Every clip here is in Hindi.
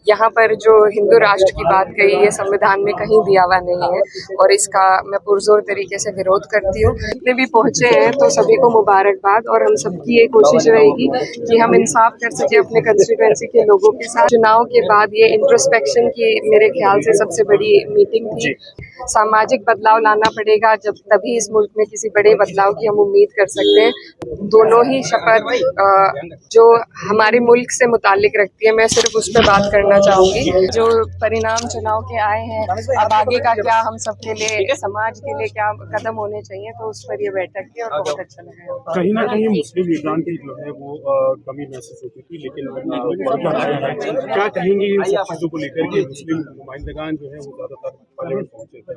यहाँ पर जो हिंदू राष्ट्र की बात कही ये संविधान में कहीं दिया हुआ नहीं है और इसका मैं पुरजोर तरीके से विरोध करती हूँ। जितने भी पहुंचे हैं तो सभी को मुबारकबाद और हम सबकी ये कोशिश रहेगी कि हम इंसाफ कर सके अपने कंस्टिट्यूएंसी के लोगों के साथ। चुनाव के बाद ये इंट्रोस्पेक्शन की मेरे ख्याल से सबसे बड़ी मीटिंग थी। सामाजिक बदलाव लाना पड़ेगा जब तभी इस मुल्क में किसी बड़े बदलाव की हम उम्मीद कर सकते हैं। दोनों ही शपथ जो हमारे मुल्क से मुताल्लिक रखती है, मैं सिर्फ उस पर बात करना चाहूँगी। जो परिणाम चुनाव के आए हैं, अब आगे का क्या हम सबके लिए, समाज के लिए क्या कदम होने चाहिए, तो उस पर ये बैठक थी और बहुत अच्छा लगा। कहीं ना कहीं मुस्लिम लीडरान की जो है वो कमी महसूस होती थी, लेकिन क्या कहेंगे इन सब चीजों को लेकर के मुस्लिम नुमाइंदगान जो है वो ज्यादातर पार्लियामेंट पहुंचे थे?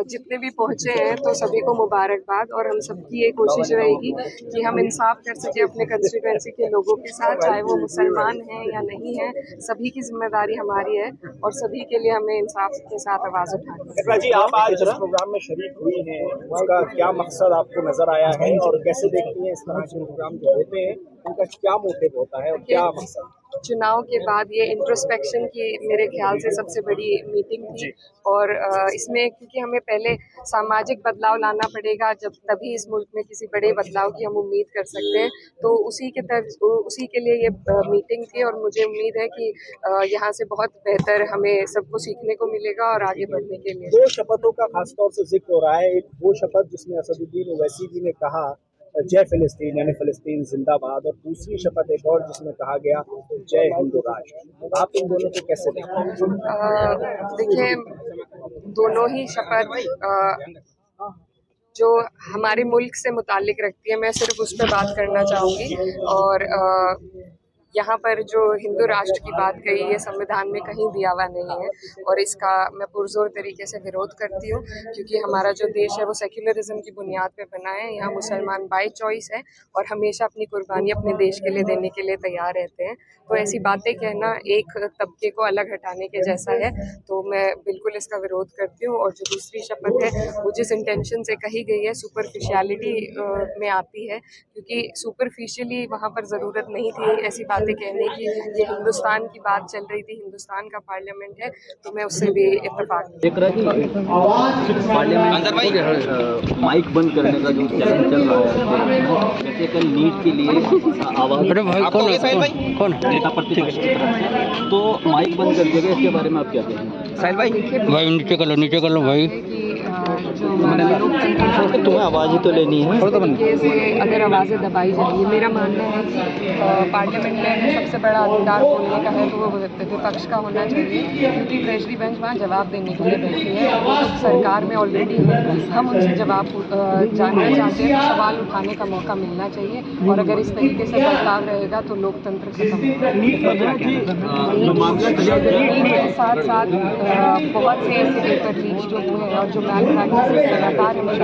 जितने भी पहुंचे हैं तो सभी को मुबारकबाद और हम सबकी ये कोशिश रहेगी कि हम इंसाफ कर सके अपने कंस्टिट्यूएंसी के लोगों के साथ, चाहे वो मुसलमान हैं या नहीं है। सभी की जिम्मेदारी हमारी है और सभी के लिए हमें इंसाफ के साथ आवाज उठानी है। जी, आप आज इस प्रोग्राम में शरीक हुई हैं, उसका क्या मकसद आपको नजर आया है और कैसे देखती हैं इस तरह के प्रोग्राम जो होते हैं उनका क्या मोटिव होता है और क्या मकसद? चुनाव के बाद ये इंट्रोस्पेक्शन की मेरे ख्याल से सबसे बड़ी मीटिंग थी और इसमें क्योंकि हमें पहले सामाजिक बदलाव लाना पड़ेगा जब तभी इस मुल्क में किसी बड़े बदलाव की हम उम्मीद कर सकते हैं, तो उसी के लिए ये मीटिंग थी और मुझे उम्मीद है कि यहाँ से बहुत बेहतर हमें सबको सीखने को मिलेगा और आगे बढ़ने के लिए। 2 शपथों का खासतौर से जिक्र हो रहा है। एक वो शपथ जिसमें असदुद्दीन ओवैसी जी ने कहा जय फिलिस्तीन यानी फिलिस्तीन जिंदाबाद, और दूसरी शपथ एक और जिसमें कहा गया जय हिंदू राष्ट्र। आप इन दोनों को कैसे देखते हैं? देखिए, दोनों ही शपथ जो हमारे मुल्क से मुताल्लिक रखती है, मैं सिर्फ उस पर बात करना चाहूँगी और यहाँ पर जो हिंदू राष्ट्र की बात कही ये संविधान में कहीं दिया हुआ नहीं है और इसका मैं पुरजोर तरीके से विरोध करती हूँ, क्योंकि हमारा जो देश है वो सेक्युलरिज्म की बुनियाद पे बना है। यहाँ मुसलमान बाय चॉइस है और हमेशा अपनी कुर्बानी अपने देश के लिए देने के लिए तैयार रहते हैं। तो ऐसी बातें कहना एक तबके को अलग हटाने के जैसा है, तो मैं बिल्कुल इसका विरोध करती हूँ। और जो दूसरी शपथ है वो जिस इंटेंशन से कही गई है, सुपरफिशियलिटी में आती है, क्योंकि सुपरफिशियली वहाँ पर ज़रूरत नहीं थी ऐसी बातें कहने की। ये हिंदुस्तान की बात चल रही थी, हिंदुस्तान का पार्लियामेंट है, तो मैं उससे भी इत्तेफाक देख रहा कि पार्लियामेंट माइक बंद करने का जो चैलेंज चल रहा है, जैसे कल नीट के लिए आवाज कौन नेता प्रतिपक्ष की तरफ से, तो माइक बंद कर दिया गया, इसके बारे में आप क्या कहेंगे? साहिल भाई नीचे कर लो भाई, तुम्हें आवाज़ ही तो लेनी है। अगर आवाज़ें दबाई जाएंगी, मेरा मानना है कि पार्लियामेंट में सबसे बड़ा अधिकार बोलने का है तो वो विपक्ष का होना चाहिए, क्योंकि ट्रेजरी बेंच वहाँ जवाब देने के लिए बैठी है। वो तो सरकार में ऑलरेडी है, हम उनसे जवाब जानना चाहते हैं, तो सवाल उठाने का मौका मिलना चाहिए। और अगर इस तरीके से बदलाव रहेगा तो लोकतंत्र खत्म होगा। साथ साथ बहुत से ऐसे पेपर लीक जो हुए हैं और जो मैल प्रैक्टिस लगातार हमें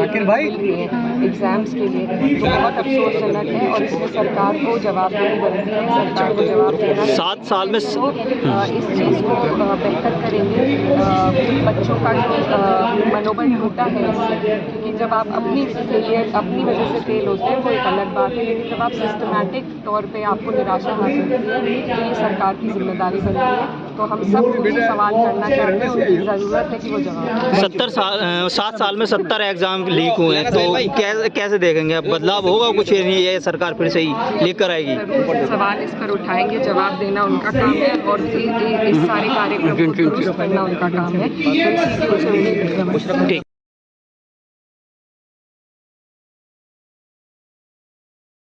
एग्जाम्स के लिए, तो बहुत अफसोसजनक है और इसमें सरकार को जवाब देनी बनती है। सरकार को जवाब देना 7 साल में इस चीज़ को बेहतर करेंगे। बच्चों का जो मनोबल टूटा है इससे, क्योंकि जब आप अपनी वजह से फेल होते हैं वो एक अलग बात है, लेकिन जब आप सिस्टमैटिक तौर पे आपको निराशा हासिल होती है तो ये सरकार की जिम्मेदारी बनती है। तो हम सब कुछ सवाल करना चाहते हैं, उनकी ज़रूरत है कि वो जवाब। 7 साल में 70 एग्जाम लीक हुए हैं, तो कैसे देखेंगे? अब बदलाव होगा कुछ नहीं, ये सरकार फिर से ही लेकर आएगी? सवाल इस पर उठाएंगे, जवाब देना उनका काम है और इस सारे कार्यक्रम को दुरुस्त करना उनका काम है। तो इसी की उसे उम्मीद है।